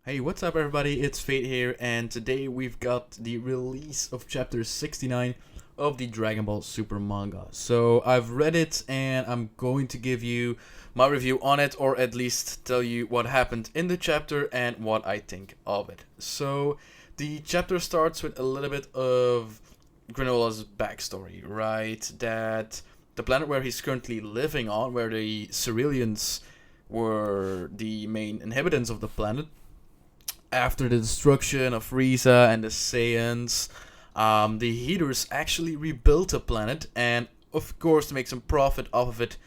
Hey, what's up everybody, it's Fate here, and today we've got the release of chapter 69 of the Dragon Ball Super manga. So I've read it and I'm going to give you my review on it, or at least tell you what happened in the chapter and what I think of it. So the chapter starts with a little bit of Granola's backstory, right? That the planet where he's currently living on, where the Cerealians were the main inhabitants of the planet, after the destruction of Frieza and the Saiyans, the Heaters actually rebuilt the planet, and of course to make some profit off of it,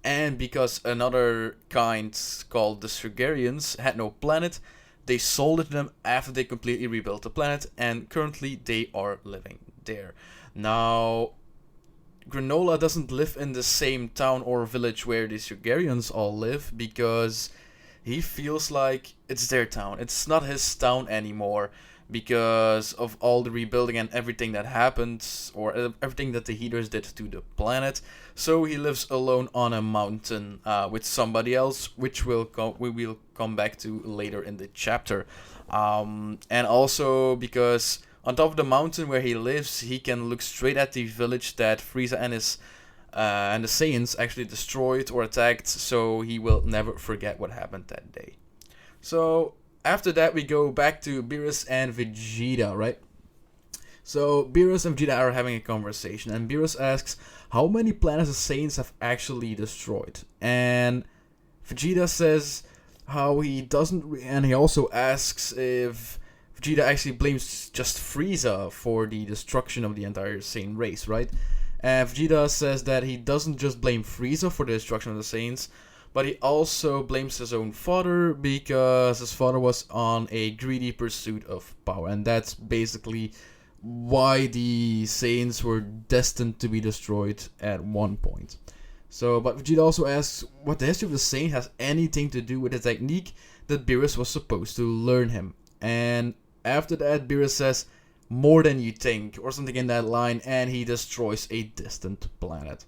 and because another kind called the Surgarians had no planet, they sold it to them after they completely rebuilt the planet, and currently they are living there. Now, Granola doesn't live in the same town or village where the Surgarians all live, because he feels like it's their town. It's not his town anymore because of all the rebuilding and everything that happened, or everything that the Heaters did to the planet. So he lives alone on a mountain with somebody else, which we will come back to later in the chapter. And also because on top of the mountain where he lives, he can look straight at the village that Frieza and the Saiyans actually destroyed or attacked, so he will never forget what happened that day. So after that, we go back to Beerus and Vegeta, right? So Beerus and Vegeta are having a conversation, and Beerus asks how many planets the Saiyans have actually destroyed, and Vegeta says how he doesn't, and he also asks if Vegeta actually blames just Frieza for the destruction of the entire Saiyan race, right? And Vegeta says that he doesn't just blame Frieza for the destruction of the Saiyans, but he also blames his own father because his father was on a greedy pursuit of power. And that's basically why the Saiyans were destined to be destroyed at one point. So, but Vegeta also asks what the history of the Saiyan has anything to do with the technique that Beerus was supposed to learn him. And after that, Beerus says, more than you think, or something in that line, and he destroys a distant planet.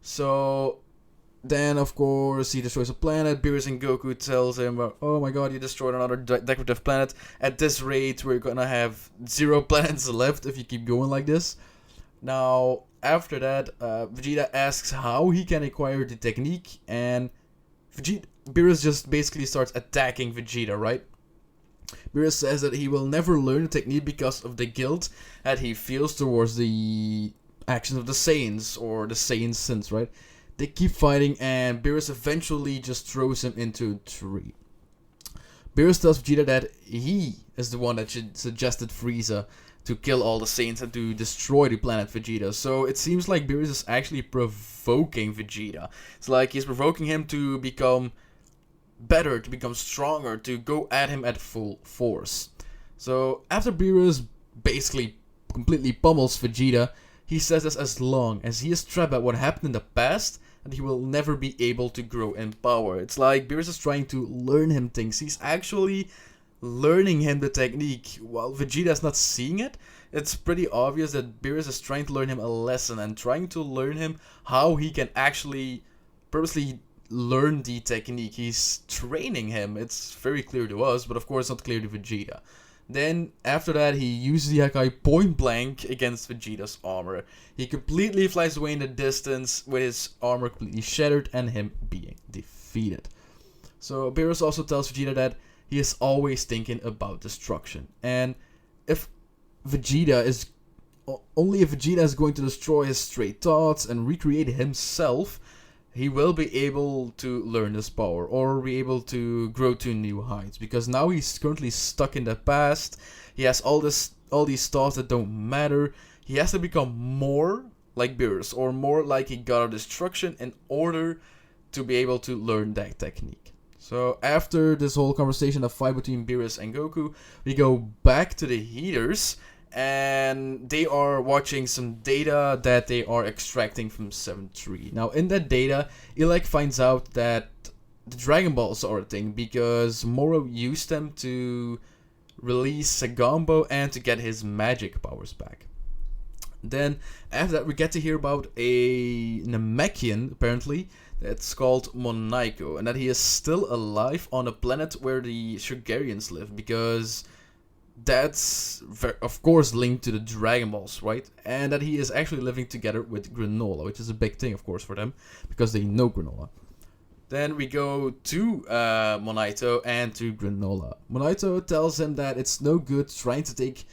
So then, of course, he destroys a planet. Beerus and Goku tells him, oh my god, you destroyed another decorative planet. At this rate, we're gonna have 0 planets left if you keep going like this. Now, after that, Vegeta asks how he can acquire the technique, and Beerus just basically starts attacking Vegeta, right? Beerus says that he will never learn the technique because of the guilt that he feels towards the actions of the Saiyans, or the Saiyan sins, right? They keep fighting, and Beerus eventually just throws him into a tree. Beerus tells Vegeta that he is the one that suggested Frieza to kill all the Saiyans and to destroy the planet Vegeta. So it seems like Beerus is actually provoking Vegeta. It's like he's provoking him to become better, to become stronger, to go at him at full force. So after Beerus basically completely pummels Vegeta, he says that as long as he is trapped by what happened in the past, and he will never be able to grow in power. It's like Beerus is trying to learn him things. He's actually learning him the technique while Vegeta is not seeing it. It's pretty obvious that Beerus is trying to learn him a lesson and trying to learn him how he can actually purposely learn the technique. He's training him. It's very clear to us, but of course not clear to Vegeta. Then after that, he uses the Hakai point blank against Vegeta's armor. He completely flies away in the distance with his armor completely shattered and him being defeated. So Beerus also tells Vegeta that he is always thinking about destruction, and if Vegeta is only if Vegeta is going to destroy his stray thoughts and recreate himself, he will be able to learn this power, or be able to grow to new heights, because now he's currently stuck in the past. He has all these thoughts that don't matter. He has to become more like Beerus, or more like a god of destruction, in order to be able to learn that technique. So after this whole conversation, a fight between Beerus and Goku, we go back to the Heaters, and they are watching some data that they are extracting from 7-3. Now, in that data, Ilek finds out that the Dragon Balls are a thing because Moro used them to release Sagambo and to get his magic powers back. Then, after that, we get to hear about a Namekian, apparently, that's called Monaiko, and that he is still alive on a planet where the Shugarians live, because that's of course linked to the Dragon Balls, right? And that he is actually living together with Granola, which is a big thing, of course, for them, because they know Granola. Then we go to Monaito and to Granola. Monaito tells him that it's no good trying to take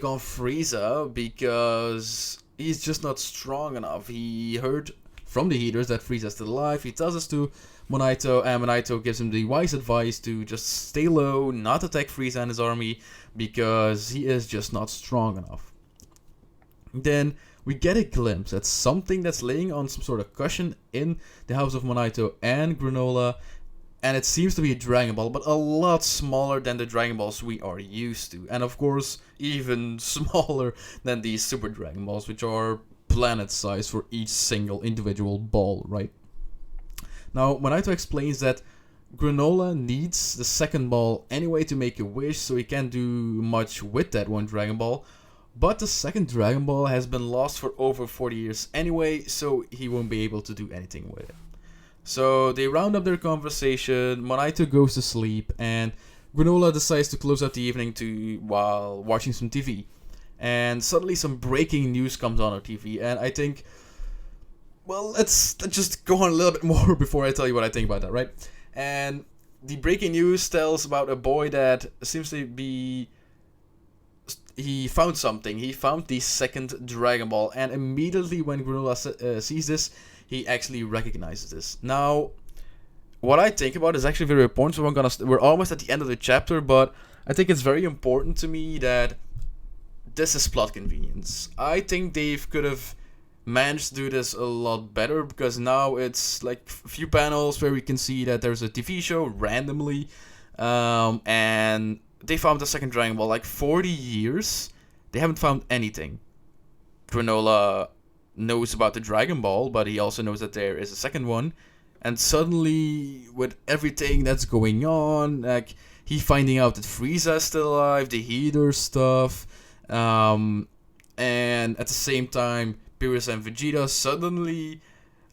on Frieza because he's just not strong enough. He heard from the Heaters that Frieza's still alive. He tells us to Monaito, and Monaito gives him the wise advice to just stay low, not attack Frieza and his army, because he is just not strong enough. Then we get a glimpse at something that's laying on some sort of cushion in the house of Monaito and Granola, and it seems to be a Dragon Ball, but a lot smaller than the Dragon Balls we are used to. And of course, even smaller than these Super Dragon Balls, which are planet size for each single individual ball, right? Now, Monaito explains that Granola needs the second ball anyway to make a wish, so he can't do much with that one Dragon Ball. But the second Dragon Ball has been lost for over 40 years anyway, so he won't be able to do anything with it. So they round up their conversation, Monaito goes to sleep, and Granola decides to close out the evening while watching some TV. And suddenly some breaking news comes on TV, and I think, well, let's just go on a little bit more before I tell you what I think about that, right? And the breaking news tells about a boy that seems to be... He found something. He found the second Dragon Ball, and immediately when Granola sees this, he actually recognizes this. Now, what I think about is actually very important, so we're almost at the end of the chapter, but I think it's very important to me that this is plot convenience. I think Dave could have managed to do this a lot better, because now it's like a few panels where we can see that there's a TV show randomly, and they found the second Dragon Ball. Like 40 years, they haven't found anything. Granola knows about the Dragon Ball, but he also knows that there is a second one. And suddenly, with everything that's going on, like he finding out that Frieza is still alive, the Heater stuff, and at the same time, Beerus and Vegeta suddenly,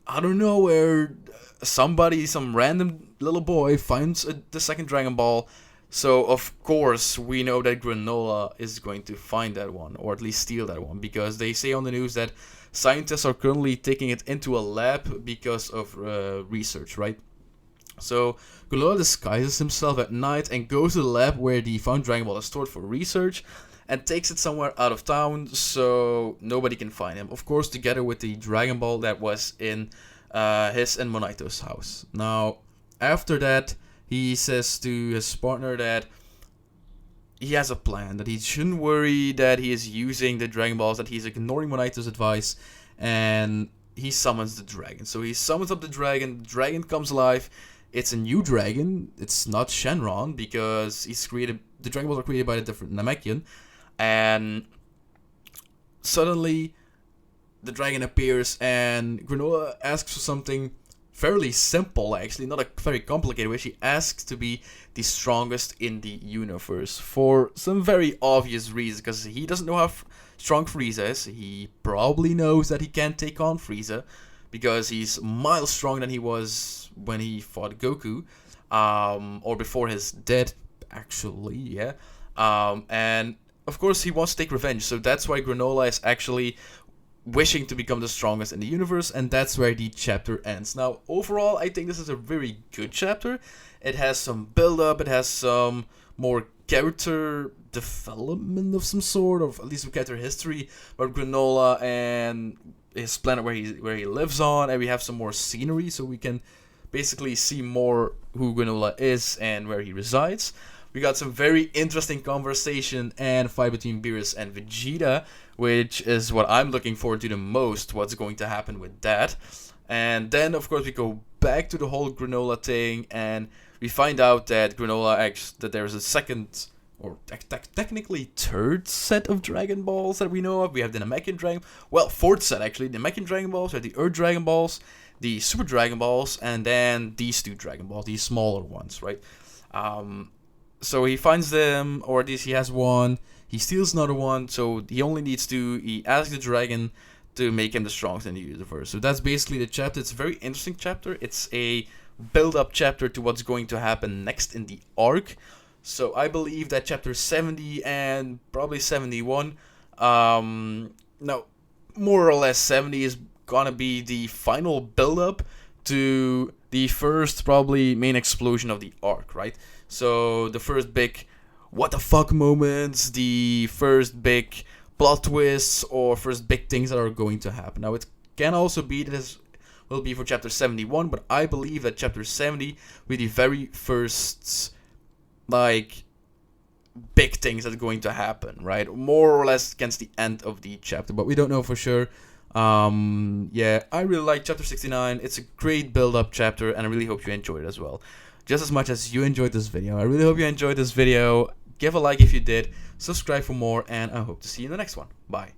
out of nowhere, some random little boy finds the second Dragon Ball. So, of course, we know that Granola is going to find that one, or at least steal that one, because they say on the news that scientists are currently taking it into a lab because of research, right? So, Granola disguises himself at night and goes to the lab where the found Dragon Ball is stored for research, and takes it somewhere out of town so nobody can find him. Of course, together with the Dragon Ball that was in his and Monaito's house. Now, after that, he says to his partner that he has a plan, that he shouldn't worry that he is using the Dragon Balls, that he's ignoring Monaito's advice, and he summons the dragon. So he summons up the dragon comes alive. It's a new dragon, it's not Shenron, because the Dragon Balls are created by a different Namekian, and suddenly the dragon appears, and Granola asks for something fairly simple, actually, not a very complicated way. She asks to be the strongest in the universe for some very obvious reasons, because he doesn't know how strong Frieza is. He probably knows that he can't take on Frieza, because he's miles stronger than he was when he fought Goku, or before his death, actually, yeah. And of course he wants to take revenge, so that's why Granola is actually wishing to become the strongest in the universe, and that's where the chapter ends. Now, overall, I think this is a very good chapter. It has some build-up, it has some more character development of some sort, or at least character history about Granola and his planet where he lives on, and we have some more scenery, so we can basically see more who Granola is and where he resides. We got some very interesting conversation and fight between Beerus and Vegeta, which is what I'm looking forward to the most, what's going to happen with that. And then, of course, we go back to the whole Granola thing, and we find out that that there's a second, or technically third set of Dragon Balls that we know of. We have the Namekian Dragon, fourth set actually, the Namekian Dragon Balls, we have the Earth Dragon Balls, the Super Dragon Balls, and then these two Dragon Balls, these smaller ones, right? So he finds them, or at least he has one. He steals another one, so he only needs to. He asks the dragon to make him the strongest in the universe. So that's basically the chapter. It's a very interesting chapter. It's a build-up chapter to what's going to happen next in the arc. So I believe that chapter 70 and probably 71, no, more or less 70 is gonna be the final build-up to the first probably main explosion of the arc, right? So the first big what the fuck moments, the first big plot twists, or first big things that are going to happen. Now it can also be that this will be for chapter 71, but I believe that chapter 70 will be the very first like big things that's going to happen, right? More or less against the end of the chapter, but we don't know for sure. Yeah, I really like chapter 69. It's a great build-up chapter, and I really hope you enjoyed it as well. Just as much as you enjoyed this video. I really hope you enjoyed this video. Give a like if you did, subscribe for more, and I hope to see you in the next one. Bye.